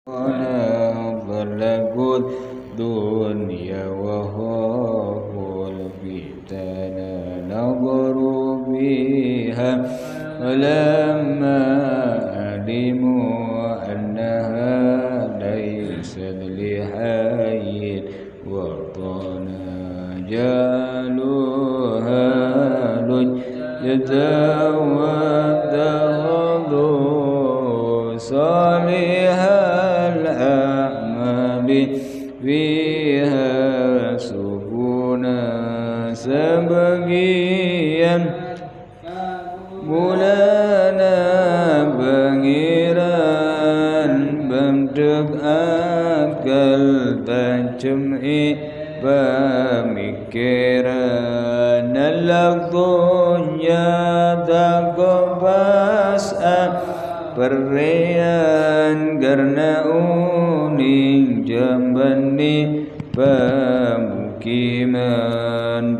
ظلقوا الدنيا وخافوا الفتن نظروا فيها ولما علموا أنها ليست لحي وطنا جعلوها لجة واتخذوا صالح الأعمال فيها سبنا sebagian mulana pangeran bentuk akal tajam'i pemikiran laktunya takobas perrean karena uning jambani pemukiman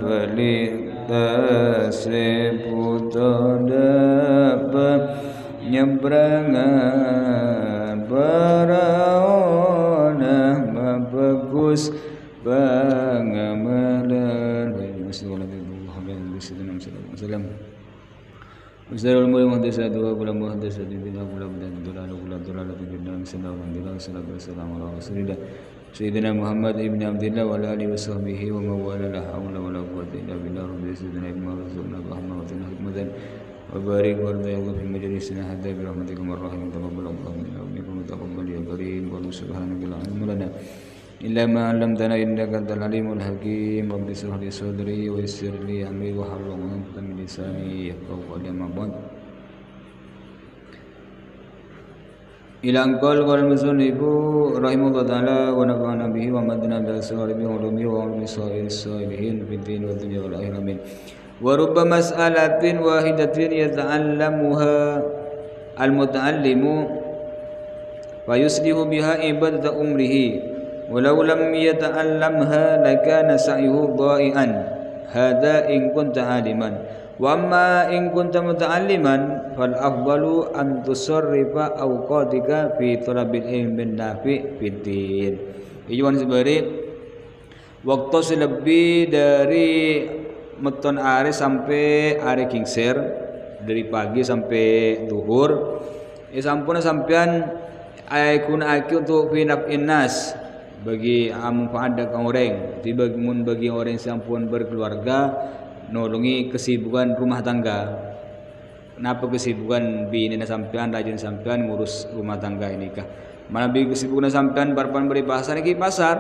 balik tersebut dapat nyebrangan paraona bagus pengamalan Bismillahirrahmanirrahim. Mulai muhadisat dua bulan muhadisat bina bulan bulan bina sallallahu alaihi Sayyidina Muhammad ibn Abdullah wa ala alihi wa sahbihi wa mawala la hawla wa la quwwata illa billah rabbil sayyidina ibn Rasulullah Muhammad wa hikmatan wa barik wa radiyallahu fi majlisina hadha bi rahmatikum arrahim taqabbalallahu minna wa minkum taqabbal ya karim wa subhanaka la ilma lana illa ma 'allamtana innaka antal alimul hakim rabbi shrah li sadri wa yassir li amri wa hlul 'uqdatam min lisani yafqahu qawli amma ba'd. Ila qol qol musannifu rahimahullah ta'ala wa nafa'ana bihi wa madna bi asrarihi wa ulumi wa ulumi salihin fid din wa dunya wal akhirah amin. Wa rubba mas'alatin wahidatin yata'allamuha al-muta'allimu wa yuslihu biha ibadata umrihi walau lam yata'allamha lakana sa'yuhu dha'i'an hadha in kunta 'aliman wa amma in kunta muta'alliman fal afdalu an tusarrifa awqatika fi talabil ilmin nafi' fid din. Iwan sebari waktu selebih dari meton are sampai are kingser dari pagi sampai duhur sampun sampean aikuna aki untuk finaf innas bagi manfaat ka orang bagi orang sampun berkeluarga nolongi kesibukan rumah tangga. Kenapa kesibukan bini sampean rajin sampean ngurus rumah tangga ini kah? Mana bi kesibukan sampean barpan beri pasar iki pasar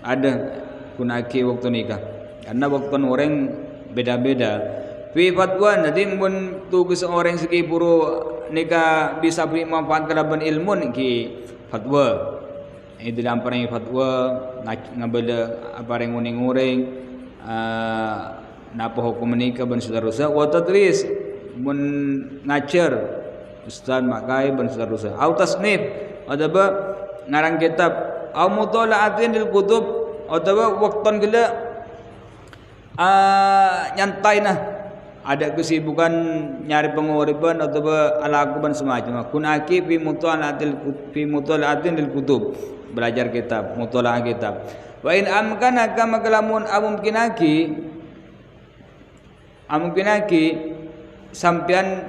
ada kunaki waktu nikah. Karena waktu orang beda-beda. Fi fatwa nanti mun tu seorang segi puru nikah bisa beri manfaat kalaban ilmu ki fatwa. Ini dalam parang fatwa ngambil apa yang nguning-nguring napa hukum menikah ban seterusnya wa tadris mun ngajar ustaz makai ban seterusnya au tasnif atau ngarang kitab au mutalaatin lil kutub atau wakton gila nyantai nah ada kesibukan nyari penguriban atau alakuban semacam kunaki fi mutalaatin lil kutub belajar kitab mutalaah kitab wa in amkana kama kalamun amkinaki sampean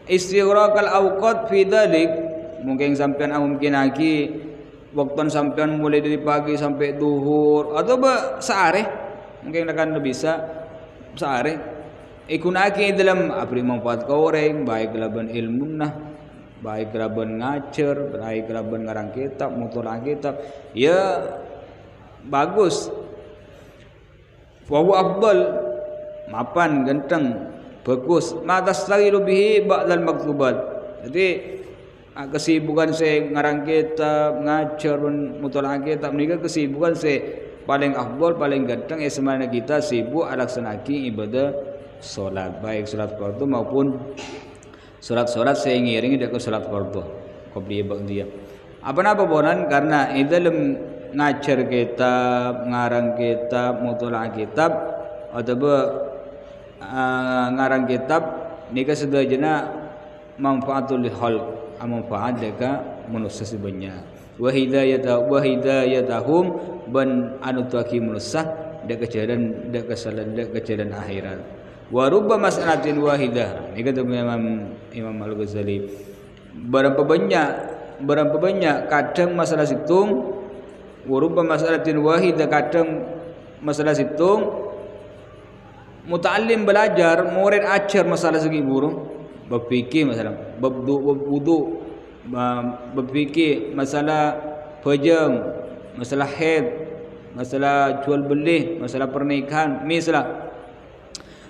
istighraqal awqat fi dzalik mungkin sampean amkinaki waktu sampean mulai dari pagi sampai duhur atau sehari mungkin akan bisa sehari ikunaki dalam abri manfaat ka orang baik laban ilmu nah baik laban ngajar baik laban ngarang kitab mutalaah kitab ya bagus wa huwa afdal mapan genteng bagus matas lagi lebih ba'dal maktubat. Jadi kesibukan saya ngarang kitab ngajar mutalaah kitab ni kesibukan saya paling afdal paling genteng semana kita sibuk alaksanaki ibadah solat baik solat fardu maupun solat-solat saya ngiringi dia ke solat fardu qobliyah ba'diyah apa-apa bonan karena dalam ngajar kitab ngarang kitab mutalaah kitab atau ngarang kitab nika sedajana manfaatul lil khalq manfaat deka manusia sebanyak wa hidayatahum ban anu tuaki melusah dak kejalan akhirat. Wa rubba mas'alatin wahidah. Ini kata Imam Al-Ghazali. Berapa banyak kadang masalah situng wa rubba mas'alatin wahidah, kadang masalah situng muta'allim belajar, murid ajar masalah segi burung, berfikir masalah wudu, berfikir masalah pejam, masalah haid, masalah jual beli, masalah pernikahan, misalnya.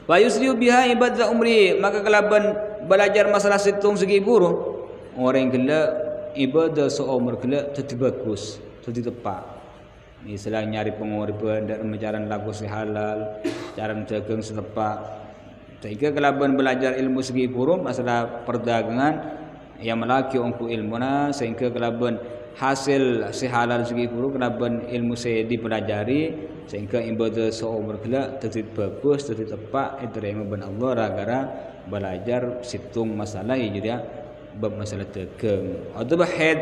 Wa yusriu biha ibadah umri, maka kelaban belajar masalah situng segi burung, orang gila ibadah seumur gila jadi bagus, jadi tepat. Misalnya nyari penguripan dan menjalan laku si halal, cara menjaga setepak. Sehingga kelaban belajar ilmu segi burung masalah perdagangan yang melaki ongku ilmuna, sehingga kelaban hasil si halal segi burung kelaban ilmu saya dipelajari, sehingga ibadah seumur gila jadi bagus, jadi tepat. Itu yang ben Allah gara belajar situng masalah itu dia bab masalah dagang atau bahid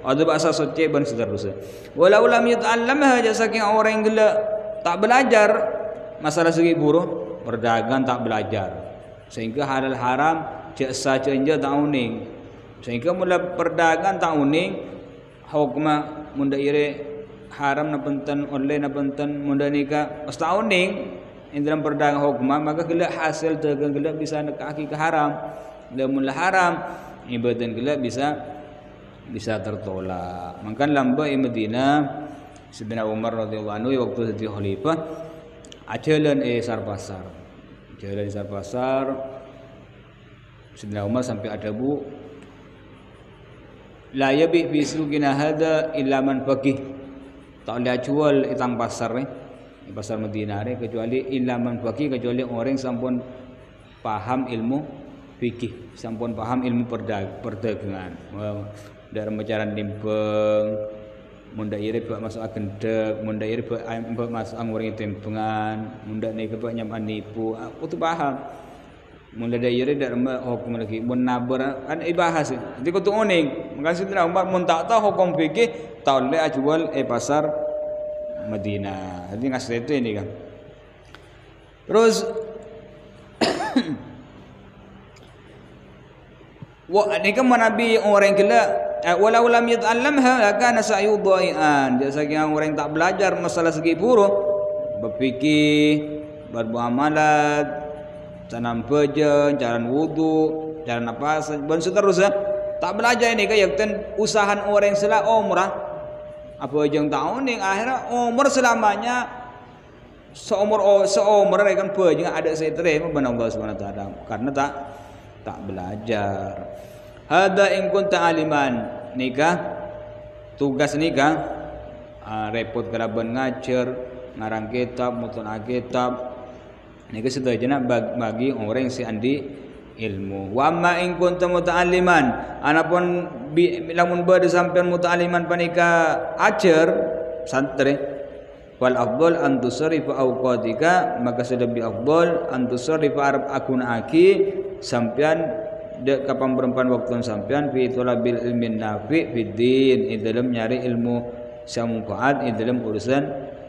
atau bahasa suci dan seterusnya. Walau lam yata'allamha, saking orang gila tak belajar masalah segi buruh, berdagang tak belajar, sehingga halal haram jasa cenja tak uning, sehingga mula perdagangan tak uning, hukma munda ire haram na penten online na penten munda nikah pas tak uning in dalam perdagangan hukma, maka gila hasil dagang gila bisa nekaki ke haram, lamun haram ibadah gila bisa tertolak. Maka lamba di Madinah Sayyidina Umar radhiyallahu anhu waktu jadi khalifah ajalan sar pasar. Jalan di sar pasar Sayyidina Umar sampai ada bu la yabi fi suqina hada illa man faqih. Tak boleh jual itang pasar di pasar Madinah kecuali illa man faqih, kecuali orang sampun paham ilmu fikih, sampun paham ilmu perdagangan. Dari macaran timpeng, munda iri buat masuk gendek, munda iri buat masuk angguring timpengan, munda ni buat nyaman nipu, aku tu paham. Munda iri dari hukum lagi, mun nabar kan ibahas. Jadi kau tu oning, maka Sayyidina Umar mun tak tahu hukum fikih, tak boleh jual pasar Madinah. Jadi ngasih itu ini kan. Terus wa ni kan Nabi orang gila walau lam yata'allamha lakana sa'yu dhai'an. Jadi orang tak belajar masalah segi buruh, berfikir, bermuamalat, tanam pejen, cara wudu, cara napas dan seterusnya. Tak belajar ini kayak usahan orang sela umrah. Apa yang tahu ni akhirnya umur selamanya seumur kan pejen ada seterem benar Allah Subhanahu wa taala karena tak belajar. Hada in kunta aliman, nikah tugas nikah repot keraban ngajar, ngarang kitab, mutun kitab. Nikah sedajana bagi orang si andi ilmu. Wa amma in kunta muta'alliman, anapun lamun bade sampean muta'alliman panika ajar santri, wal afdal an tusarrifa awqatika, maka lebih afdal an tusarrifa arab akun aki sampean dek kapan perempuan waktu sampean fi talabil ilmin nafi fid din, dalam nyari ilmu samufaat dalam urusan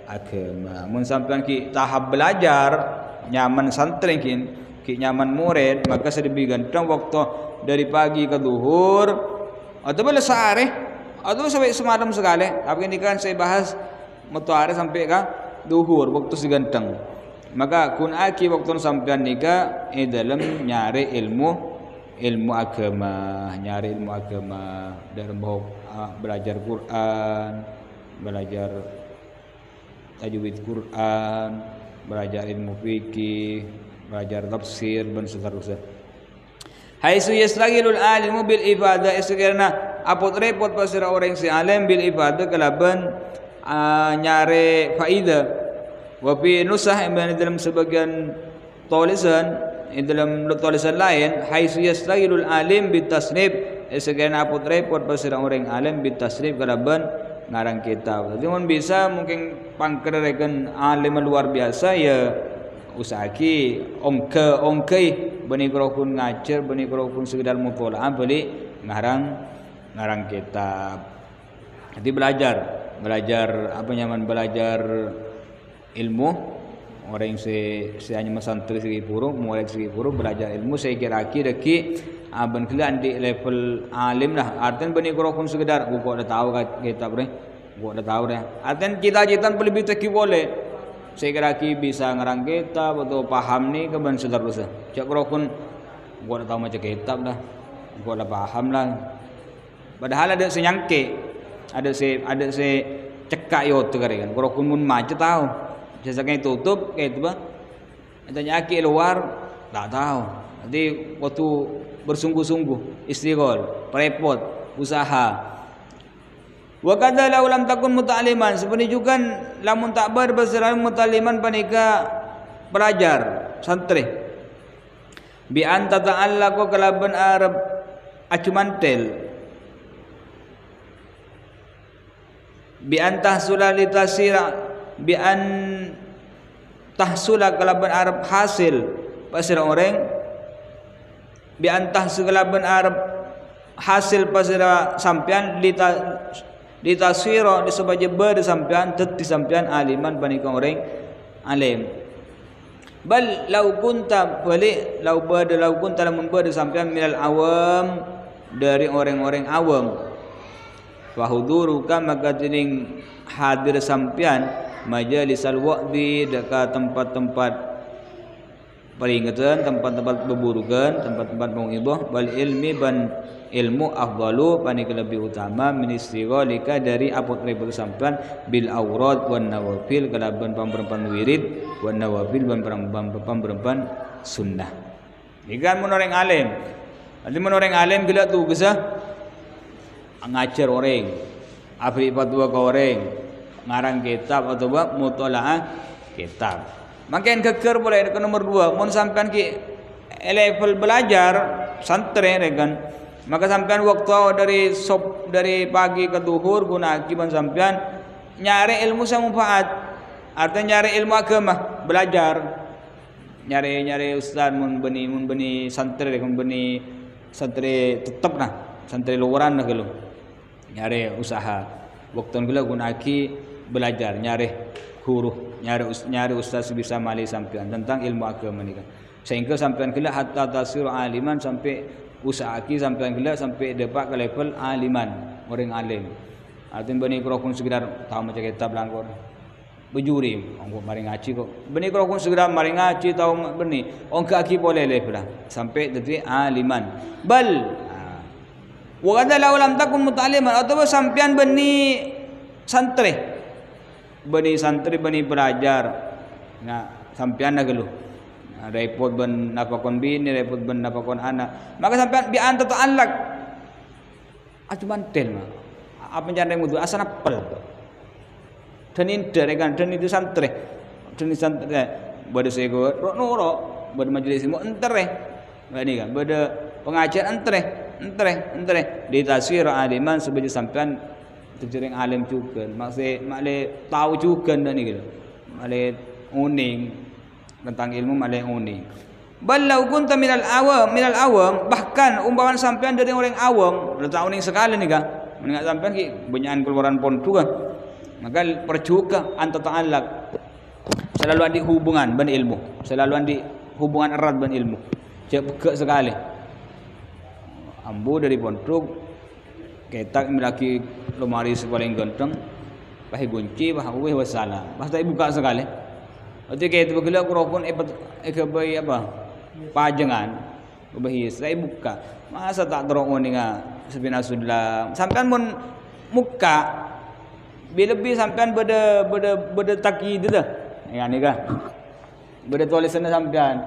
agama. Mun sampean ki tahap belajar nyaman santri ki nyaman murid, maka lebih ganteng waktu dari pagi ke zuhur atau boleh sehari atau sampai semalam sekali. Tapi ini kan saya bahas mutuare sampai ke zuhur waktu seganteng. Maka kun aki waktu sampean nikah dalam nyari ilmu agama, nyari ilmu agama dalam belajar Quran, belajar tajwid Quran, belajar ilmu fikih, belajar tafsir dan seterusnya. Haitsu yastaghilul alimu bil ibadah, sekiranya apot repot pasira orang si alim bil ibadah kelaban nyari faidah. Wa fi nusah dalam sebagian tulisan dalam tulisan lain haitsu yastaghilul alim bit tasnif, sekiranya apot repot pasira orang alim bit tasnif kelaban ngarang kitab. Jadi mun bisa mungkin pangkerekan alim luar biasa ya usaki ongkai bani kerokun ngajar, bani kerokun sekedar mutola'ah beli ngarang kitab. Jadi belajar apa nyaman belajar ilmu orang yang se hanya masantri segi puru mulai segi puru belajar ilmu saya kira deki aban kalian di level alim lah artian bani kurokun sekedar gua udah tahu kita bre gua udah tahu dah artian cita-cita lebih teki boleh saya kira bisa ngarang kitab atau paham nih ke ban seterusnya cak kurokun gua udah tahu macam kitab dah gua udah paham lah padahal ada senyangke ada se cekak yo tu kan kurokun mun macam tahu jasanya tutup kayak itu bah tanya aki luar tak tahu nanti waktu bersungguh-sungguh istighol repot usaha wa kadza law lam takun muta'alliman sebenarnya juga lamun tak berbasar muta'alliman panika belajar santri bi anta ta'allaqu kalaban arab acumantel bi antah sulalitasira bi an tahsula kalaban arab hasil pasir orang bi antah segalaban arab hasil pasir sampean ditaswiro disebagai ber sampean teti sampean aliman panika orang alim bal law kunta bali law kunta lamun ber sampean minal awam dari orang-orang awam fahuduruka maka tining hadir sampean majalisal wa'di dekat tempat-tempat peringatan tempat-tempat beburukan tempat-tempat mengibah bal ilmi ban ilmu afdalu panik lebih utama min istighalika dari apot ribut sampean bil aurat wan nawafil kalaban pamperempan wirid wan nawafil ban pamperempan sunnah ikan menoreng alim nanti menoreng alim gila tu gesah ngajar orang abri fatwa ke orang ngarang kitab atau buat mutalaah kitab makin keker boleh ke nomor 2 mun sampean ki level belajar santri kan maka sampean waktu dari pagi ke duhur guna akiban sampean nyari ilmu sama manfaat artinya nyari ilmu agama belajar nyari ustaz mun beni santri tetap nah santri luaran nah kalau nyari usaha waktu guna aki belajar nyari huruf nyari ustaz bisa mali sampean tentang ilmu agama ni kan sehingga sampean kala hatta tasir aliman sampai usaha aki sampean kala sampai dapat ke level aliman orang alim artinya bani kurokun sekedar tahu macam kitab langkor bejuri orang mari ngaji kok bani kurokun sekedar mari ngaji tahu bani orang aki boleh level sampai jadi aliman bal wa kadza law lam takun muta'alliman atau sampean bani santri bani belajar nah sampean nak geluh repot ben napakon bini repot ben napakon anak maka sampean bi anta ta'allaq atu mantel mah apa jane mudu asana pel tenin deregan tenin itu santri bade sego noro bade majelis mu entere bani kan bade pengajian entere di taswir aliman sebagai sampean terjering alim juga maksud tahu juga dah ni gitu maksud uning tentang ilmu maksud uning bal law kunta minal awam bahkan umpamakan sampean dari orang awam letak uning sekali ni kan mendengar sampean ki banyakan keluaran pon tu kan maka percuka anta ta'allaq selalu ada hubungan ban ilmu selalu ada hubungan erat ban ilmu cepat sekali ambu dari pondok ketak melaki lemari paling ganteng pakai kunci bah uwe wassalam pasti buka sekali nanti kayak itu begila kurokun kebai apa pajangan kebai saya buka masa tak terong ninga sebina sudah sampean mun muka lebih sampean beda taki itu dah ya ni kan beda tulisan sampean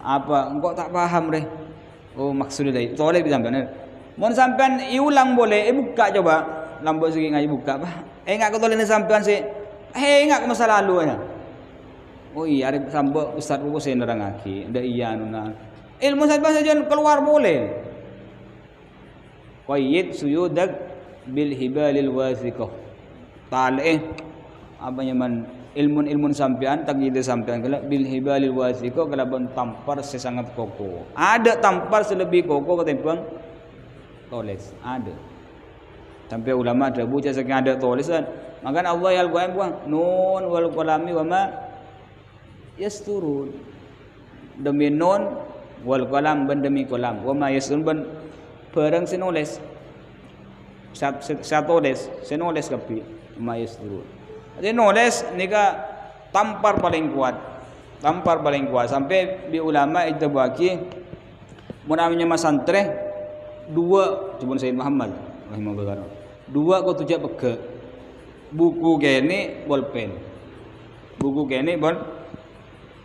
apa engkau tak paham deh oh maksudnya dari soalnya bisa sampean mun sampean iulang boleh buka coba lambat segi ngaji buka bah enggak ketolene sampean sih enggak ke masa lalu ya oh iya ada sambo ustaz buku saya nerangaki ndak iya nuna ilmu sampean saja keluar boleh qayyid suyudak bil hibalil wasiqah taleh apa nyaman ilmun sampean takyid sampean kala bil hibalil wasiqah kala ben tampar sesangat kokoh ada tampar selebih kokoh ketimbang toles ada Sampai ulama ada baca saking ada tulisan. Maka Allah ya Al-Quran buang nun wal qalami wa ma yasturun. Demi nun wal qalam ben demi qalam wa ma yasturun ben barang sinoles. Satules sinoles kapi ma yasturun. Jadi nulis nika tampar paling kuat. Tampar paling kuat sampai di ulama itu bagi mun namanya masantre dua cuma Sayyid Muhammad rahimahullah. Dua kau tujak pege. Buku kene bolpen. Buku kene bon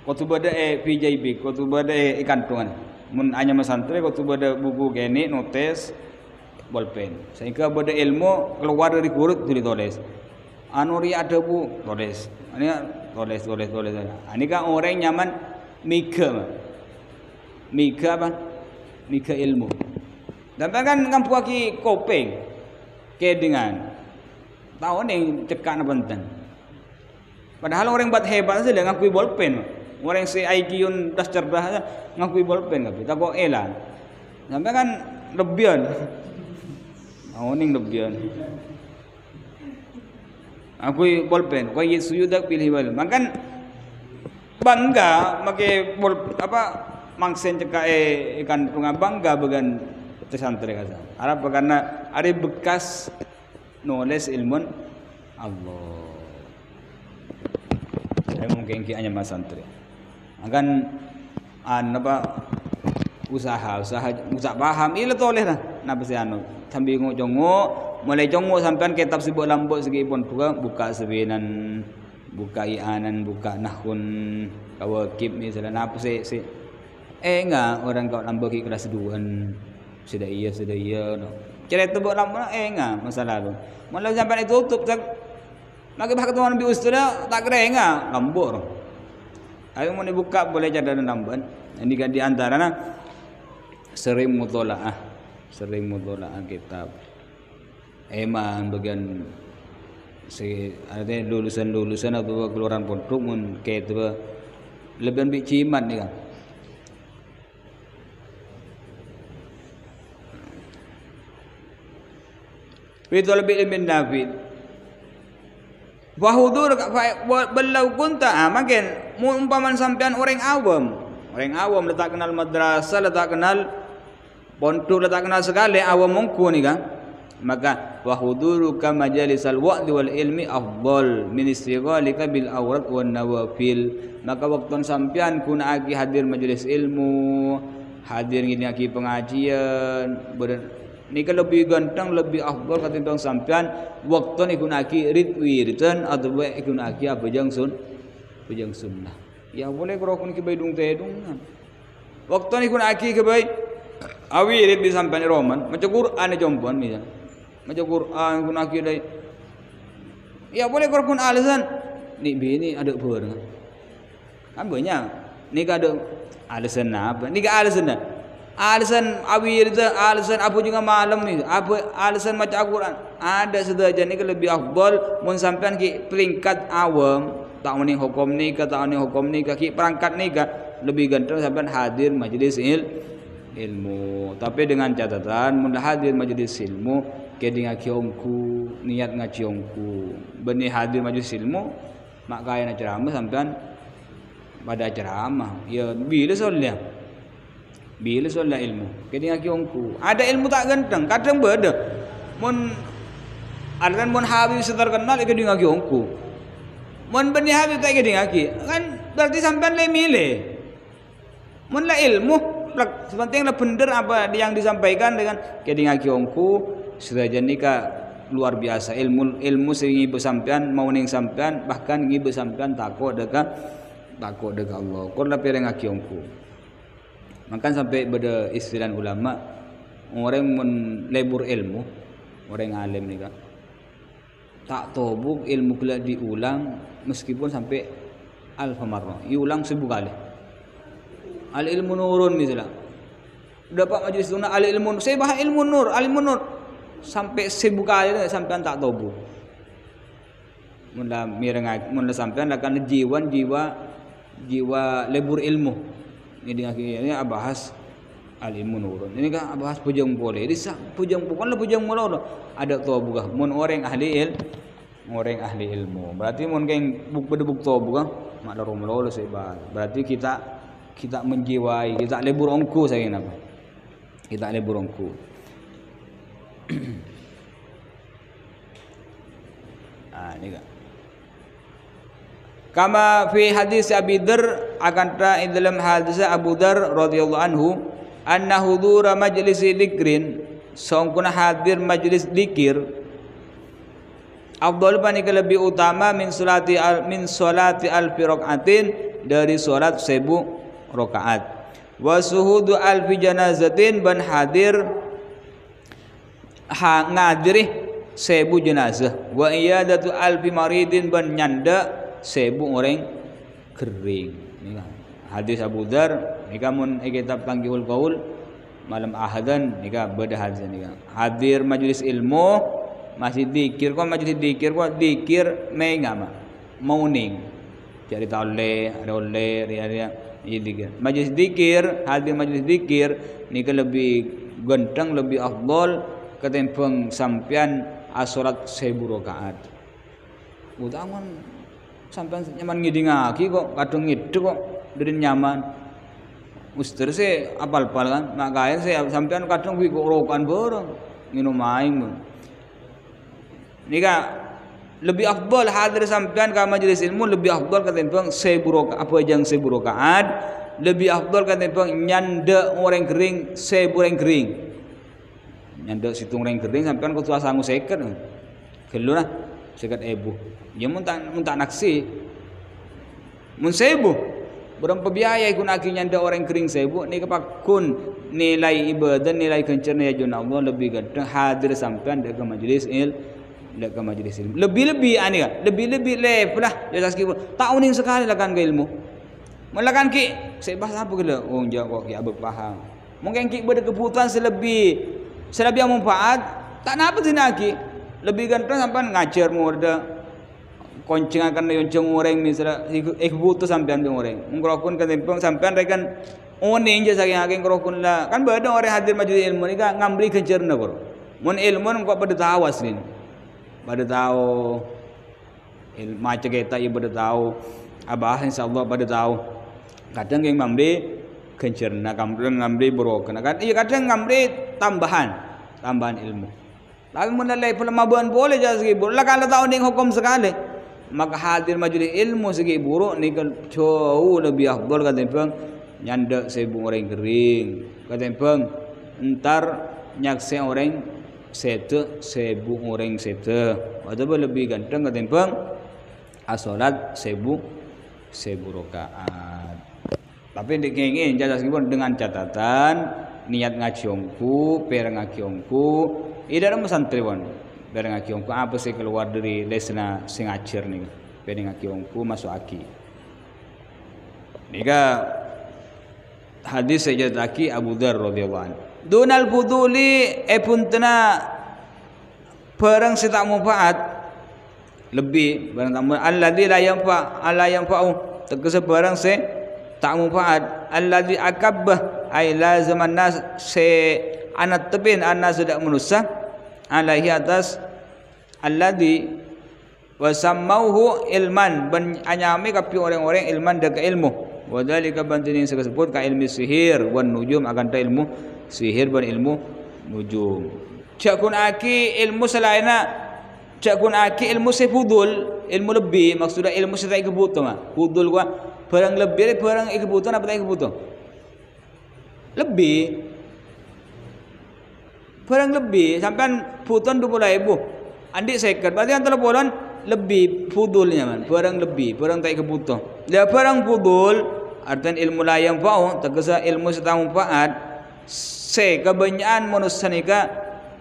kau tu bada PJB, kau tu bada kantongan. Mun hanya masantre kau tu bada buku kene notes bolpen. Sehingga bada ilmu keluar dari kurut tu ditulis. Anu ri ada bu tulis. Ini tulis. Ini kan orang nyaman mika. Mika apa? Mika ilmu. Dan kan puaki kopeng kedingan. Tahu nih cekak penting. Padahal orang buat hebat saja ngakui bolpen. Orang si IQ das cerdas ngakui bolpen tapi tak kok elan. Sampai kan lebihan. Tahu nih lebihan. Aku bolpen, kau ye suyudak pilih bal. Makan bangga make bol apa mangsen cekak ikan tunga bangga bagan pesantren kata. Arab karena ada bekas nulis ilmun Allah. Saya mungkin hanya pesantren. Makan apa usaha paham ile toleh lah. Napa sih anu sambil ngojongo mulai jongo sampean kitab sibuk lambok segi pun buka sebenan buka ianan buka nahun kawakib misalnya apa sih enggak orang kau lambok ke kelas 2 sudah iya no. Cerita buat lambok enggak masalah tu malah sampai ditutup tak lagi bah ketemu Nabi Ustaz tak kira enggak lambok ayo mau dibuka boleh cadang lambok ini kan di antara sering mutolaah kitab. Emang bagian si ada lulusan atau keluaran pondok mun kayak itu lebih ambil cimat ni kan. Itu lebih David. Wahudur belau kunta makin umpaman sampean orang awam letak kenal madrasah letak kenal pondok letak kenal sekali awam mongko ni kan. Maka wahuduruka majalisal wa'di wal ilmi afdal min istighalika bil awrat wan nawafil. Maka waktu sampean kuna agi hadir majelis ilmu, hadir ngini agi pengajian, nika lebih ganteng lebih afdal katimbang sampean waktu ni kuna agi wiridan atau bae kuna agi apa jang sunnah. Ya boleh kalau kun ki baidung tedung. Waktu ni kuna agi ke bae awirit di sampean roman maca Quran jompon misalnya. Macam Quran guna kira. Ya boleh Quran alasan. Ni bini ada ber. Ambanya. Ni ada alasan apa? Ni alasan. Alasan awir itu alasan apa juga malam ni. Apa alasan macam Quran? Ada saja ni lebih afdal mun sampean ki peringkat awam, tak meni hukum ni ke tak meni hukum ni ke ki perangkat ni ke lebih ganteng sampean hadir majlis ilmu. Tapi dengan catatan mun hadir majlis ilmu kedi ngaji ongku niat ngaji ongku benih hadir majlis ilmu mak kaya nak ceramah sampean pada ceramah ya bila soalnya ilmu kedi ngaji ongku ada ilmu tak ganteng kadang beda mun aliran mun habib terkenal kedi ngaji ongku mun benih habib tak kedi ngaji kan berarti sampean le milih mun la ilmu sepenting la bener apa yang disampaikan dengan kedi ngaji ongku sudah nikah luar biasa ilmu sehingga ibu sampean mau ning sampean bahkan ibu sampean takut dekat Allah. Kau dah pereng akiongku. Makan sampai beda istilah ulama orang mun lebur ilmu orang alim ni kan tak tobuk ilmu kala diulang meskipun sampai alfa marrah diulang 1000 kali. Al ilmu nurun misalnya dapat majlis sunnah al ilmu saya bahas ilmu nur sampai 1000 kali sampean tak tobu. Mula mireng mula sampean akan jiwa lebur ilmu. Ini akhirnya bahas Al-ilmu nurun. Ini kan bahas pujang boleh. Jadi pujang bukan lah pujang mula ada tua buka. Mun orang ahli ilmu. Berarti mun keng berdebuk tua buka mak darum lo sebab. Berarti kita menjiwai, kita lebur ongku saya apa? Kita lebur ongku. Ini kan. Kama fi hadis Abi Dzar akan ta dalam hadis Abu Dzar radhiyallahu anhu anna hudura majlis dzikrin sangkuna hadir majlis dzikir afdal panika lebih utama min salati alfi rakaatin dari salat 1000 rakaat wa suhudu alfi janazatin ban hadir ngadiri 1000 jenazah wa iyadatu alfi maridin ban nyanda 1000 orang kering. Ini hadis Abu Dzar nika mun kitab Tanqihul Qaul malam ahadan nika beda hadis nika. Hadir majelis ilmu masih dikir kok majelis dikir kok dikir mengama mauning. Jadi taule ada oleh ria dikir. Majelis dikir, hadir majelis dikir nika lebih genteng lebih afdal ketimbang sampean asorat 1000 rakaat. Utaman sampean nyaman ngidingaki kok kadung ngidek kok dari nyaman. Ustaz saya apal-apal kan, makanya saya sampean kadang kok rokan bareng minum aing. Nika lebih afdal hadir sampean ke majelis ilmu lebih afdal ketimbang 1000 rakaat apa yang 1000 rakaat lebih afdal ketimbang nyanda orang kering 1000 orang kering. Nyanda situng orang kering sampean kok tuas sangu seket. Geluna seket ebu. Ya mun tak naksi. Mun 1000 berapa biaya ikut akhirnya ada orang kering sibuk ni kepakun nilai ibadah nilai kencernya juna Allah lebih gede hadir sampai ke majlis ilmu lebih ani kan lebih level lah jelas kita tak uning sekali lah kan ke ilmu melakan ki saya bahas apa gila oh jawab ki abang paham mungkin ki berada kebutuhan selebih yang manfaat tak napa sih ki lebih ganteng sampai ngajar mu ada koncing akan yonceng orang misalnya butuh sampean be orang ngrokun ketempong sampean rekan oning je saking aking ngrokun lah kan beda orang hadir majelis ilmu ni kan ngambli kencerna bro mun ilmu kok pada tahu aslin pada tahu ilmu macam kita ieu pada tahu abah insyaallah pada tahu kadang yang ngambli kencerna kadang ngambli broken kan iya kadang ngambli tambahan ilmu tapi mun level mabuan boleh je segi lah kalau tahu ning hukum sekali maka hadir majelis ilmu segi buruk ni jauh lebih afdal ketimbang nyanda 1000 orang kering ketimbang entar nyaksi orang sete 1000 orang sete atau lebih ganteng ketimbang asolat 1000 rakaat tapi dikengin jelas dengan catatan niat ngajiongku per ngajiongku ida ada santriwan bareng aki ongku apa sih keluar dari lesna sing ajar nih bareng aki ongku masuk aki nika hadis saja taki Abu Dzar radhiyallahu anhu dunal fuduli puntena barang setak manfaat lebih barang tamu alladzi la yanfa ala yanfa'u tegese barang se tak manfaat alladzi akabbah ay lazaman nas se anat tebin anna sudah manusia alaihi atas alladhi wasammauhu ilman ban anyami kapi orang-orang ilman daga ilmu wadhalika bantinin sebut ka ilmu sihir wan nujum akan ta ilmu sihir ban ilmu nujum cakun aki ilmu selaina cakun aki ilmu sefudul ilmu lebih maksudnya ilmu setai kebutuhan fudul gua barang lebih barang kebutuhan apa tak kebutuhan lebih barang lebih sampai puton 20.000 andik seket berarti yang teleponan lebih fudulnya man barang lebih barang tak kebutuhan dia barang fudul artian ilmu layang fa'u tegesa ilmu setang manfaat se kebanyakan manusia nika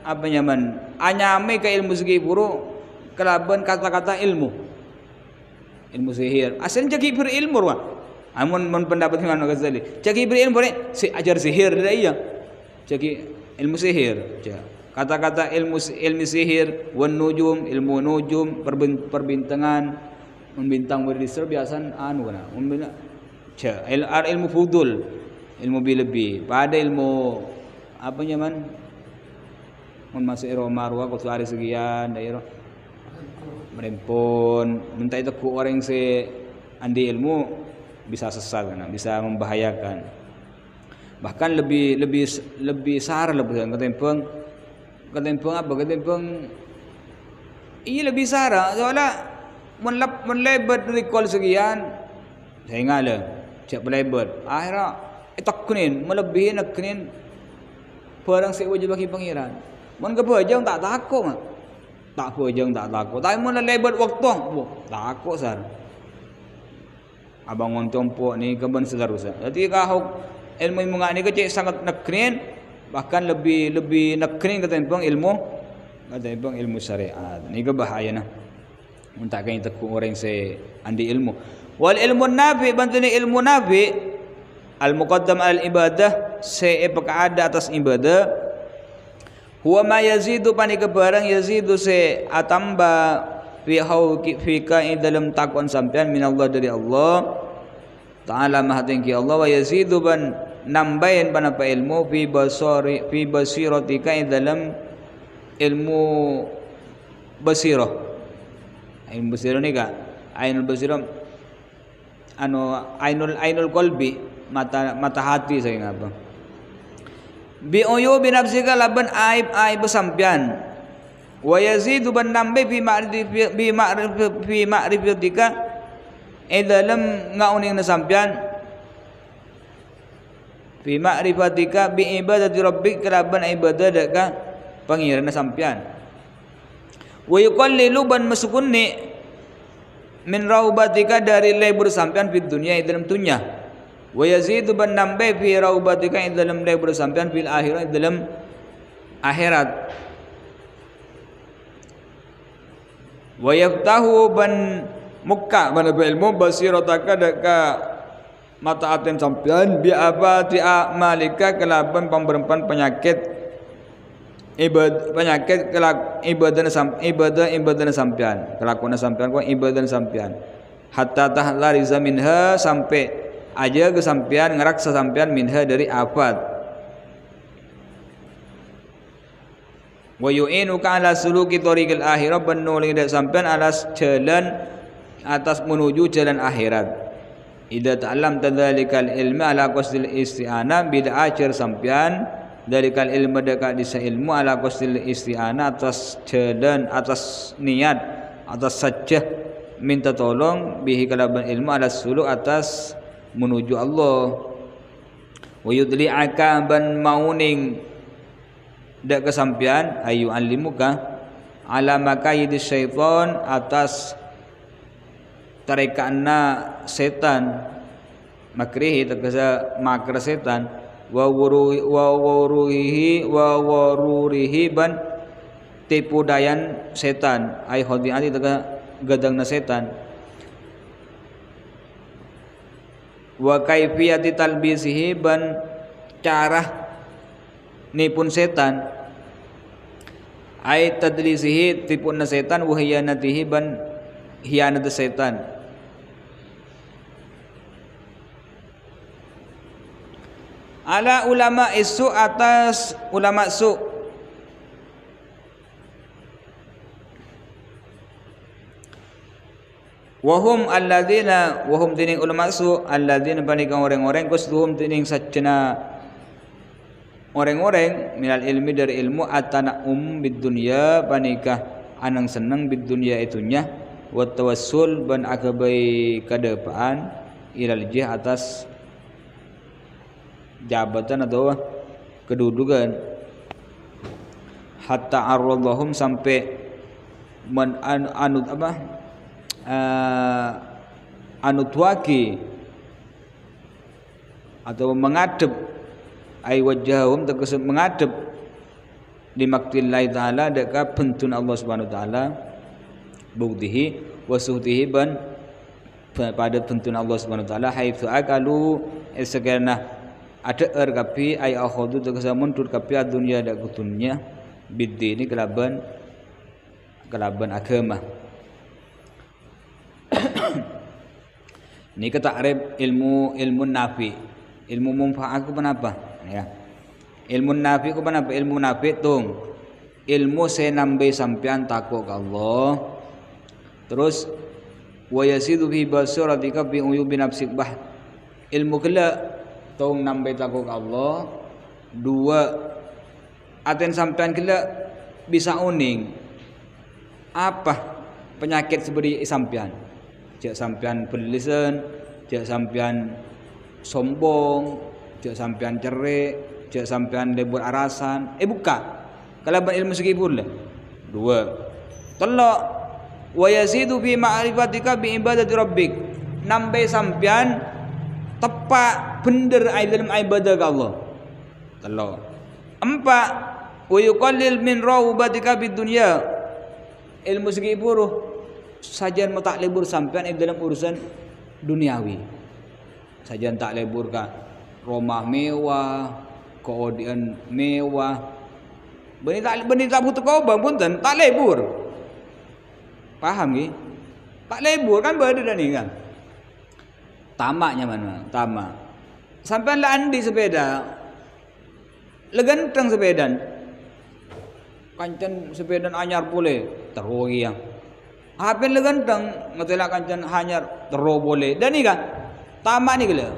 apa nyaman anyame ke ilmu segi buruk kelaban kata-kata ilmu sihir asalnya caki berilmu wa amun pendapat Imam Ghazali caki berilmu ni si ajar sihir dia iya caki ilmu sihir kata-kata ilmu sihir wan nujum ilmu nujum perbintangan membintang berdisel biasan anu kana ilmu fudul ilmu lebih pada ilmu apa nyaman mun masuk iro marwa ko hari sekian daerah merempon minta itu ku orang se andi ilmu bisa sesat kan bisa membahayakan bahkan lebih sar lebih ketempeng apa ketempeng iya lebih sara soalnya mun lebat recall sekian saya ngala cek lebat akhirnya takkunin melebihi nakkunin barang si wajib bagi pangeran mun kebajang tak takut mah tak bajang tak takut tapi mun lebat waktu takut sar abang ngontompo ni keban seterusnya jadi kahok ilmu menga ni kecik sangat nakkunin bahkan lebih nakkunin ketempang ilmu syariat ni bahaya nah mun tak kain tekuk orang se andi ilmu wal ilmu nafi bantuni ilmu nafi al muqaddam al ibadah se pekada atas ibadah huwa ma yazidu pani kebarang yazidu se atamba fi hauki fika dalam takwan sampean minallah dari Allah taala maha tinggi Allah wa yazidu ban nambahin panapa ilmu fi basiratika dalam ilmu basirah ilmu basirah ni ka ainul basirah ainul qalbi mata hati saya ngapa bi uyubi nafsika laban aib sampean wa yazidu ban nambe fi ma'rifatika dalam ngauning na sampean fi ma'rifatika bi ibadati rabbik laban ibadah deka pangiran na sampean wa yuqallilu ban masukunni min raubatika dari lebur sampean di dunia dalam dunia wa yazidu ban nambe fi raubatika dalam lebur sampean fil akhirat dalam akhirat wa yaftahu ban mukka ban ilmu basirataka daka mata aten sampean bi abati amalika kelaban pemberempan penyakit ibadah sampean kelakuan sampean kau ibadah sampean hatta tahlariza minha sampai aja ke sampean ngeraksa sampean minha dari afat wa yu'inuka ala suluki tariqil akhirah benuli dak sampean alas jalan atas menuju jalan akhirat idza ta'allam tadzalikal ilma ala qasdil isti'anah bila ajar sampean dari kal ilmu dekat disa ilmu ala qasdil isti'anah atas jalan atas niat atas sajah minta tolong bihi kalaban ilmu ala suluk atas menuju Allah wa yudli'aka ban mauning dak kesampian ayu alimuka ala makayidis syaitan atas tarikana setan makrihi tegesa makra setan wa warurihi ban tipu dayan setan ai khodiati tega gadangna setan wa kaifiyati talbisihi ban cara nipun setan ai tadlisihi tipuna setan wa hiyanatihi ban hianat setan ala ulama isu atas ulama su wahum alladzina wahum tining ulama su alladzina panikang orang-orang kusduhum tining sajana orang-orang minal ilmi dari ilmu atana bid dunya panikah anang seneng bid dunya itunya wa tawassul ban agabai kadepaan ilal jih atas jabatan atau kedudukan hatta arradhum sampai anut apa anut waki atau mengadep ai wajhahum tegese mengadep di maktillahi taala dekat bentun Allah Subhanahu wa taala buktihi wasuhtihi ban pada bentun Allah Subhanahu wa taala haitsu akalu sekiranya ada kapi ay akhudu tegesa mundur kapi dunia dak kutunnya biddi ini kelaban agama ini ketakrib ilmu nafi Ilmu manfaat ku kenapa? Ya. Ilmu nafi ku kenapa? Ilmu nafi tung. Ilmu senambe sampean takut ke Allah. Terus wa yasidu fi basiratika bi uyubi nafsik bah. Ilmu kela tung nambe takut ke Allah. Dua aten sampean kela bisa uning apa penyakit seperti sampean. Cek sampean berlisan, cek sampean sombong, cek sampean cerik, cek sampean lebur arasan. Buka. Kalau ilmu segi pula. Dua. Telok wa yazidu fi ma'rifatika bi ibadati rabbik. Nambe sampean tepat bener dalam ibadah ke Allah. Telok. Empat wa yuqallil min raubatika bid dunya. Ilmu segi buruh sajian tak lebur sampean dalam urusan duniawi. Sajian tak lebur ka rumah mewah, keodian mewah. Benih tak butuh kau bang punten tak lebur. Paham ni? Tak lebur kan beda dah ni kan. Tamaknya mana? Tamak. Sampai lah andi sepeda. Leganteng sepedan. Kancan sepedan anyar pule terogi yang. Hapen leganteng ngetela kancan hanyar tero boleh. Dan ni kan tamak ni gila.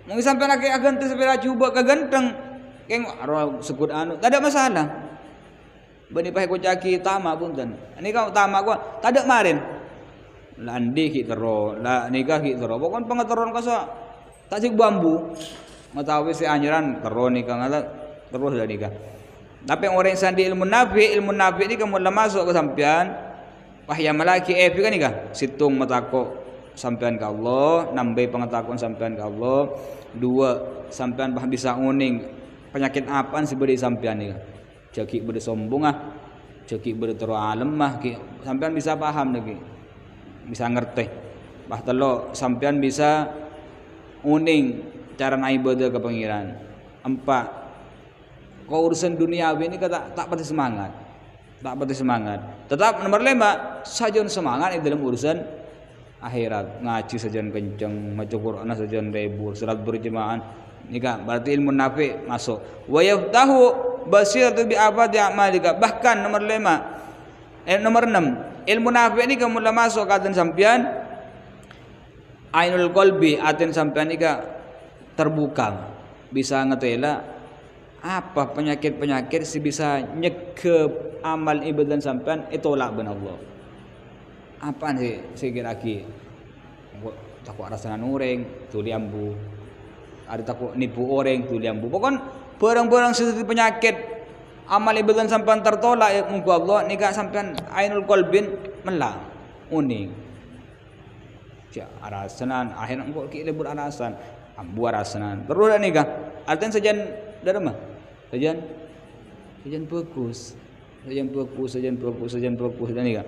Mungkin sampai nak ganti sepeda cuba ke ganteng. Keng arwah sekut anu. Tak ada masalah. Bani pakai kocaki tamak pun tan. Ini kau tamak kau. Tak ada kemarin. Landi ki tero, la nikah ki tero. Pokon pengetahuan kasa. Tak sik bambu. Matawi si anjuran tero nikah ngata terus dah nikah. Tapi orang yang sandi ilmu nafi ni kamu dah masuk ke sampean. Wahya malaki kan nikah. Situng matako sampean ke Allah, nambai pengetahuan sampean ke Allah. Dua, sampean bah bisa uning penyakit apaan seperti sampean ni. Cekik bersombong cekik berterus alam sampean bisa paham lagi. Bisa ngerti. Bah telo sampean bisa uning cara ibadah ke pangeran. Empat, kau urusan duniawi ini kata tak pati semangat. Tak pati semangat. Tetap nomor 5, sajon semangat dalam urusan akhirat. Ngaji sajian kenceng, maca Quran sajian lebur, salat berjemaah. Nikah berarti ilmu nafi masuk. Wa yaftahu basiratu bi abadi amalika. Bahkan nomor 5. Nomor 6, ilmu nafi ni kamu lah masuk katen sampean ainul qalbi aten sampean ika terbuka. Bisa ngetela apa penyakit-penyakit si bisa nyekep amal ibadah sampean itolak ben Allah. Apaan sih sikit lagi? Takut rasanan orang tu liambu. Ada takut nipu orang tu liambu. Pokon barang-barang seperti penyakit amal ibadah sampean tertolak ya muka Allah nikah sampean ainul qalbin melah uning. Cak arasanan akhirnya engkau ki lebur arasan, ambu arasanan. Terus dah nikah. Artian sajian dari mana? Sajian bagus. Sajian bagus dan nikah.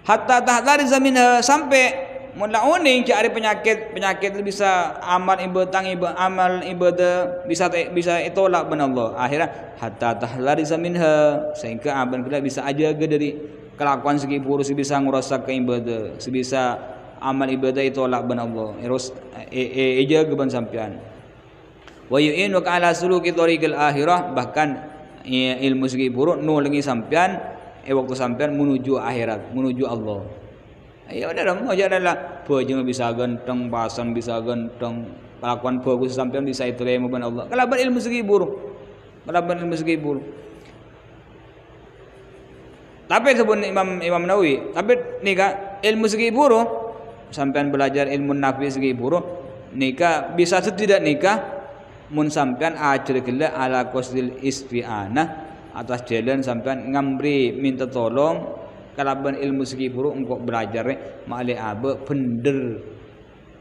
Hatta tahdari zamin sampai mula uning cari penyakit bisa amal ibadah bisa itolak ben Allah. Akhirnya hatta tahdari zaminha sehingga aban kita bisa aja dari kelakuan segi buruk bisa ngerosak ke ibadah, bisa amal ibadah itolak ben Allah. Terus eja geban sampean. Wa yu'inuka ala suluki thariqil akhirah, bahkan ilmu segi buruk nulengi sampean waktu sampean menuju akhirat, menuju Allah. Ya udah dah, aja adalah baju bisa ganteng, pasan bisa ganteng, kelakuan bagus sampean bisa diterima ben Allah. Kalau berilmu segi buruk, Tapi sebut Imam Nawawi, tapi nikah ilmu segi buruk, sampean belajar ilmu nafi segi buruk, nikah bisa tidak nikah, mun sampean ajar gila ala qasdil isti'anah atas jalan sampean ngambri minta tolong kalaban ilmu segi buruk engkau belajar mali abe bener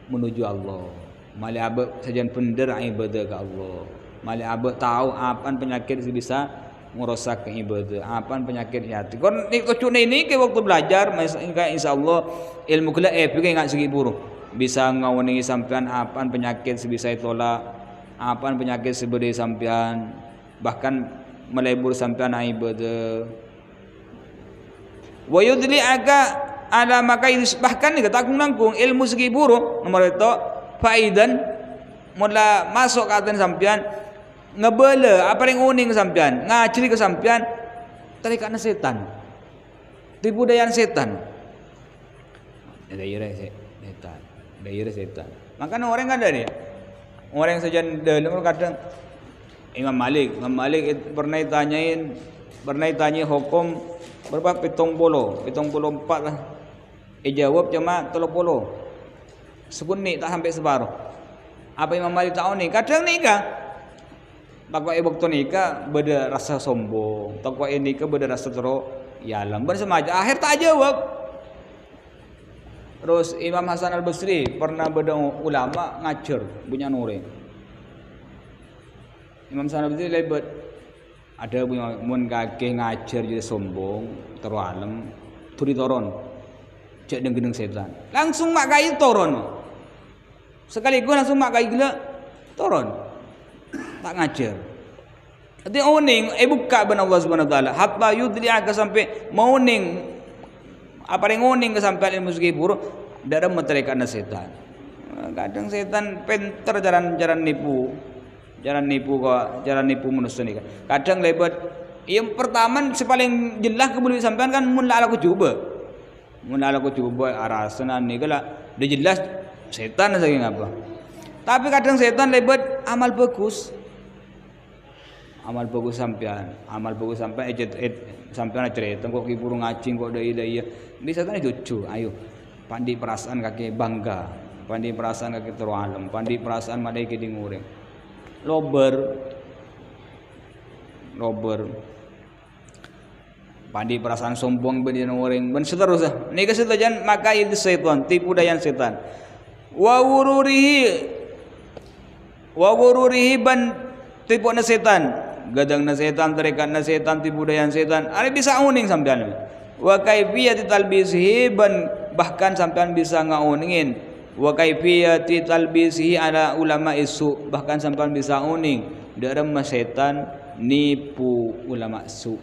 menuju Allah, mali abe sajian bener ibadah ke Allah, mali abe tahu apaan penyakit bisa merosak ibadah, apaan penyakit hati. Kon ni kocune ini ke waktu belajar insyaallah ilmu kala pikir enggak segi buruk bisa ngawani sampean apaan penyakit bisa tolak, apaan penyakit sebede sampean bahkan melebur sampean ibadah. Wa yudli aga ala maka bahkan ni takung nangkung ilmu segi buruk nomor itu faidan mula masuk ke hati sampean ngebela apa yang uning ke sampean, ngaciri ke sampean, tarikatna setan. Tipu daya setan. Daerah setan. Daerah setan. Makanya orang kan ada dia. Orang yang saja dalam kadang Imam Malik pernah tanya hukum berapa 74 lah. Jawab cuma 30. Sekunit tak sampai separuh. Apa Imam Malik tahu ni? Kadang nikah. Takwa waktu nikah beda rasa sombong. Takwa nikah beda rasa teruk. Ya lamban sama aja. Akhir tak jawab. Terus Imam Hasan Al-Basri pernah beda ulama ngajar punya nure. Imam Hasan Al-Basri lebat ada punya mun kakek ngajar jadi sombong, terus turi toron. Cek dengan setan. Langsung mak kai toron. Sekaligus langsung mak kai gila toron. Tak ngajar. Jadi oning buka ben Allah Subhanahu wa taala hatta yudli'aka sampai moning apa yang oning ke sampai ilmu segi buruk dalam meterikan setan. Kadang setan pinter jalan nipu. Jalan nipu manusia ni. Kadang lebat yang pertama paling jelas kebuli sampean kan mun la aku coba arasan ni kala dia jelas setan saking apa. Tapi kadang setan lebat amal bagus sampean sampean cerita kok ki burung ngacing kok dai bisa kan lucu. Ayo pandi perasaan kaki bangga, pandi perasaan kaki teralem, pandi perasaan madai ki ngureng lober pandi perasaan sombong bedi ngureng ben seterusnya ni kesetujuan maka itu setan tipu daya setan wa wururihi ban tipu na setan gadang na setan, terikat na setan, tipu daya setan. Ada bisa uning sampean. Wa kaifiyati talbisihi bahkan sampean bisa ngauningin. Wa kaifiyati talbisihi ala ulama isu bahkan sampean bisa uning dalam setan nipu ulama su.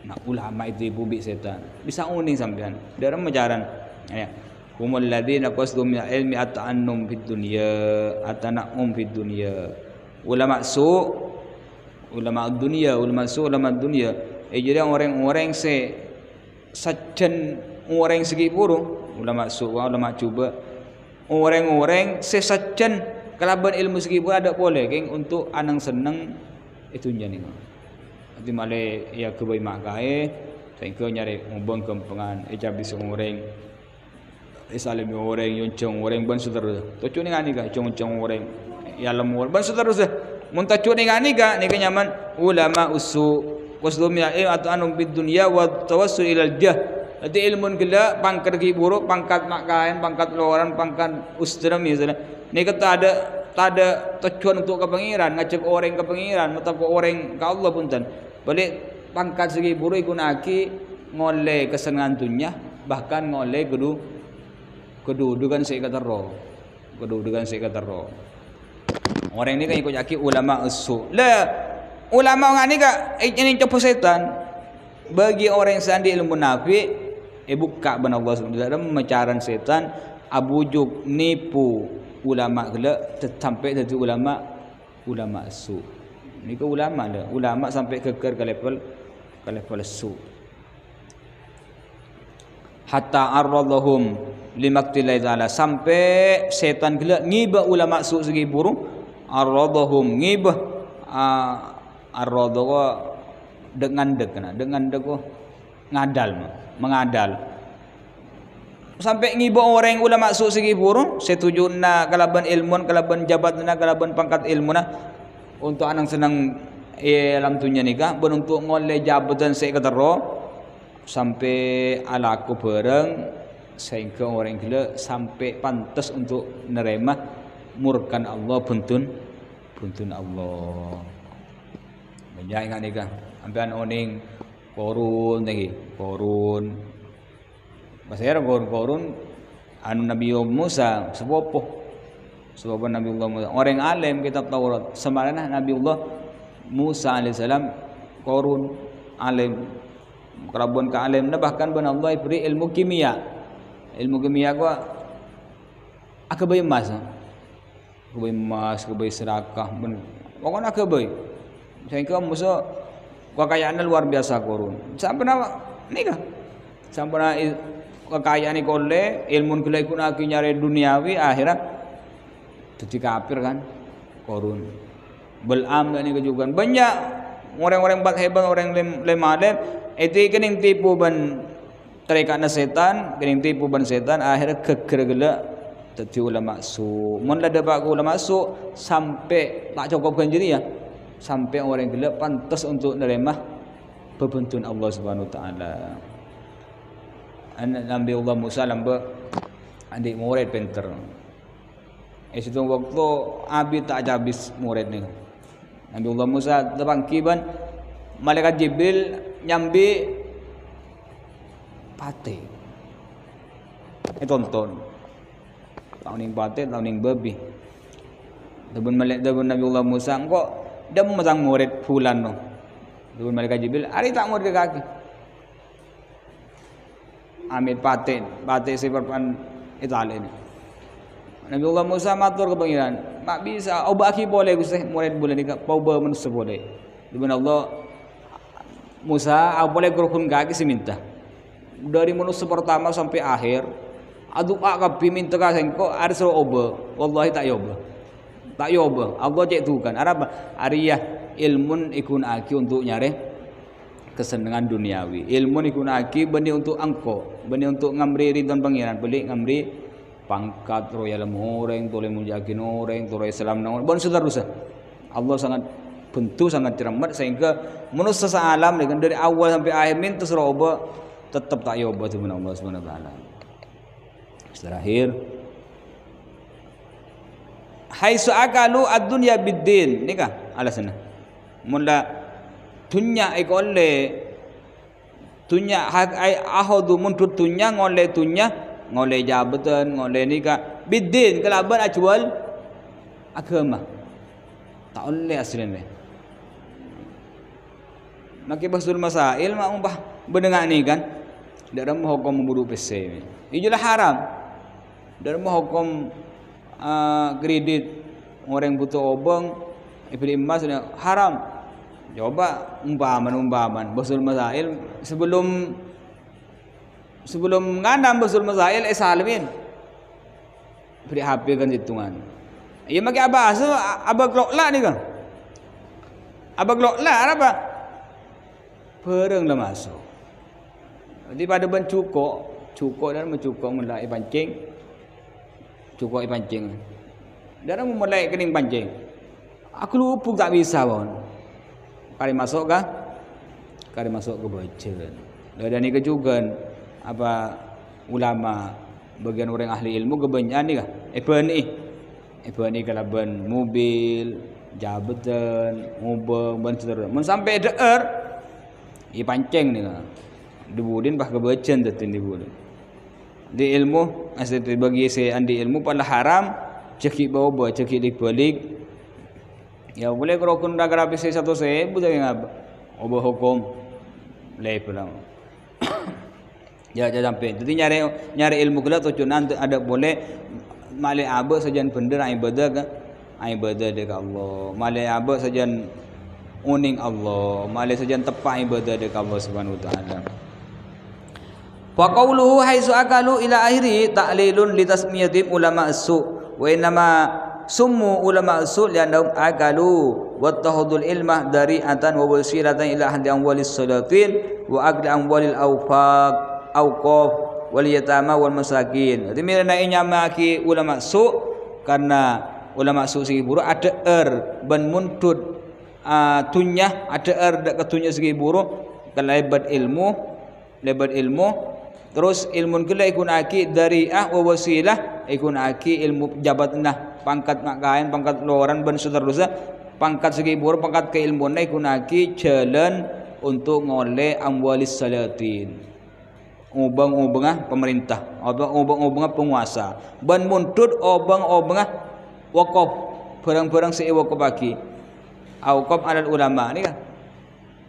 Nah ulama itu ibu bi setan. Bisa uning sampean dalam majaran. Ya. Humul ladzina qasdum min ilmi ata'annum fid dunya atana'um fid dunya. Ulama su ulama dunia, ulama dunia. Jadi orang-orang sajen orang segi burung, ulama cuba orang-orang sajen kelaban ilmu segi burung ada boleh, geng untuk anang seneng itu jadi. Nanti malah ya kebai makai, saya nyari ngubang kempengan, ijab bisa orang, isalim orang, yoncong orang, ban saudara. Tujuh ni kan ni kan, yoncong orang, ya lemur, ban saudara sah. Muntacu dengan nikah nyaman ulama usu wasdumnya atau anu bid dunia wa tawassul ilal jah. Jadi ilmu gila pangkat ki buruk pangkat makain pangkat luaran pangkat ustra misalnya. Ni kata ada tujuan untuk kepengiran ngajak orang kepengiran mata orang ke Allah punten. Balik pangkat segi buruk ikunaki ngole kesenangan dunia bahkan ngole kedudukan sekata roh. Kedudukan sekata roh. Orang ni kan ikut jaki ulama usul. Lah ulama orang ni kan ini coba setan. Bagi orang yang sandi ilmu nafik buka benar Allah SWT mecaran setan abujuk nipu ulama gelak sampai jadi ulama usul. Ni ke ulama dah. Ulama sampai ke level usul. Hatta arradhum limaktilai ta'ala sampai setan gelak ngibah ulama usul segi burung. Arradhum ngibah arradha dengan ngadal mengadal sampai ngibah orang ulama su segi burung setujuna kalaban ilmun kalaban jabatna kalaban pangkat ilmuna untuk anang senang alam dunia nikah ben untuk ngoleh jabatan sekretaro sampai alaku bareng sehingga orang gila sampai pantas untuk nerima murkan Allah buntun Allah. Menjai ingat nikah. Ampian oning korun lagi korun. Bahasa korun anu Nabi Musa sepopoh Nabi Allah Musa. Orang alim kitab Taurat. Sebenarnya Nabi Allah Musa alaihissalam korun alim. Kerabun ke alim bahkan ben Allah beri ilmu kimia. Ilmu kimia gua akabai emas. kebai emas, kebai sedekah, pokoknya kebai. Sehingga musuh kekayaannya luar biasa korun. Sampai nama nikah. Sampai na kekayaan ikole, ilmu gila ikut nak nyari duniawi akhirat jadi kafir kan korun. Belam dan ini juga banyak orang-orang hebat, orang lem itu kening tipu ban terikatna setan, kening tipu ban setan akhirnya kegergela jadi ulama su. Mun ada pak ulama su sampai tak cukupkan diri ya. Sampai orang gila pantas untuk menerima pembentukan Allah Subhanahu wa taala. Anak Nabi Allah Musa lamba adik murid pinter. Situ waktu abi tak habis murid ni. Nabi Allah Musa terbangkiban malaikat Jibril nyambi pate. Tonton. Tahun ning pate, tahun ning babi. Debun Nabi Allah Musa kok dia memasang murid fulan no. Debun malaikat Jibril, hari tak murid ke kaki. Ambil pate seperpan Itali ini. Nabi Allah Musa matur ke pangeran, mak bisa, obaki boleh Gusti, murid boleh ni, pauba manusia boleh. Debun Allah Musa, boleh kurukun kaki seminta. Dari manusia pertama sampai akhir, aduk kabeh minta ka sengko ada suruh oba. Wallahi tak yoba. Tak yoba. Allah cek tu kan. Apa? Ariyah ilmun ikun aki untuk nyari kesenangan duniawi. Ilmun ikun aki benih untuk angko, benih untuk ngamri ridon pangeran, beli ngamri pangkat royal orang, toleh mujakin orang, toleh Islam orang. Bon seterusnya. Allah sangat bentuk sangat cermat sehingga manusia sealam dengan dari awal sampai akhir minta suruh oba tetap tak yoba tu Allah Subhanahu wa taala. Terakhir haitsu akalu ad-dunya bid-din nikah alasanna mula dunya ikolle dunya hak ai ahodu muntut dunya ngole dunya ngole jabatan ngole nikah bid-din kelaban ajual agama tak oleh aslinya maki basul masail mak umpah benengak ni kan dalam hukum membunuh PC ijulah haram dalam hukum kredit orang butuh obeng beli emas haram. Coba umpaman basul masail sebelum ngandam basul masail salmin beri HP kan hitungan. Iya maki abah glokla ni kan. Abah glokla apa? Pereng lah masuk. Jadi pada ben cukup dan mencukuk mulai pancing. Cukup pancing. Dan mulai kening pancing. Aku lupa tak bisa pun. Kali masuk kah? Kali masuk ke bacan. Dan ni kejugan apa ulama bagian orang ahli ilmu kebanyakan ni kah? Ni kalau ban mobil, jabatan, mobil, ban seterusnya. Mun sampai deer, i pancing ni kah? Dibudin bah kebacan tu dibudin. Di ilmu asal bagi saya andi ilmu pada haram cekik bawa cekik dibalik ya boleh kerokun dagar habis satu saya bukan ngapa obah hukum lepas ya sampai jadi nyari ilmu gila tujuan ada boleh malai aba sajan bener ibadah ke ibadah dekat Allah malai aba sajan uning Allah malai sajan tepat ibadah dekat Allah Subhanahu wa taala. Wa qawluhu haitsu akalu ila akhiri ta'lilun li tasmiyatim ulama as-su wa inma summu ulama as-su li'annahum akalu wa tahudul ilmah dari'atan wa wasilatan ila ahli amwalis salatin wa akli amwalil awqaf wal yatama wal masakin. Jadi mirna nyamaki ulama as-su karena ulama as-su segi buruk ada ban muntut tunyah ada dak ketunya segi buruk kelebat ilmu terus ilmu kala ikun aki dari'ah wa wasilah ikun aki ilmu jabatna pangkat nak kain pangkat loran ban seterusnya pangkat segi buruk pangkat keilmuan ikun aki jalan untuk ngoleh amwalis salatin ubang-ubangah pemerintah ubang-ubangah penguasa ban muntut ubang-ubangah wakaf barang-barang si wakaf aki awqaf alal ulama ni kan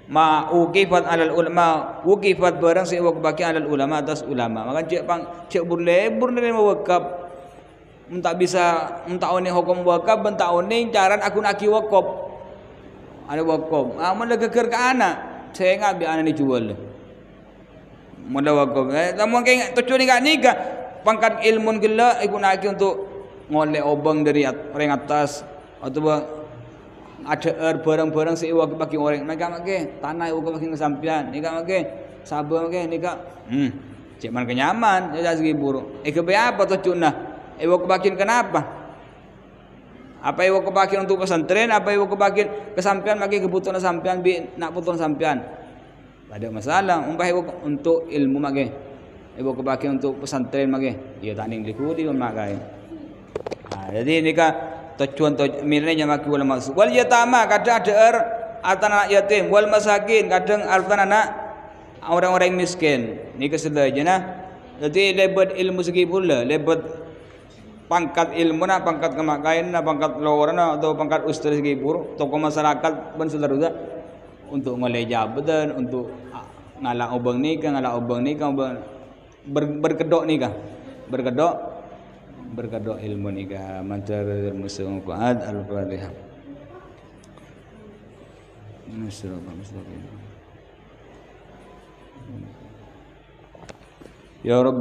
ma ukifat alal ulama ukifat barang si wakaf baki alal ulama atas ulama maka cek burle mawakaf tak bisa one hukum wakaf tak one caran aku nak wakaf ada wakaf mana geger ke anak saya ngabi anak ni jual mula wakaf namun kayak tujuh ni kat nikah pangkat ilmu gila aku nak untuk ngoleh obang dari orang atas atau ada barang-barang seiwa bagi orang mereka make tanah iwa bagi kesampian nikah make sabar make nikah cek man kenyaman jadi segi buruk kebe apa tujuh nah iwa kebagian kenapa apa iwa kebagian untuk pesantren apa iwa kebagian kesampian bagi kebutuhan sampian nak kebutuhan sampian ada masalah umpah iwa untuk ilmu make iwa kebagian untuk pesantren make ya tak ning likudi memakai jadi nikah tujuan mirnya maki wal maksud wal yatama kadang ada harta anak yatim wal masakin kadang harta anak orang-orang miskin ni kesedajana jadi lebat ilmu segi pula lebat pangkat ilmu na pangkat kemakain na pangkat lorana atau pangkat ustaz segi buruk tokoh masyarakat pun saudara untuk ngoleh jabatan untuk ngalah obang nikah berkedok nikah berkedok ilmu nikah mantar musuh Quran al-Fatihah. Ya Rabb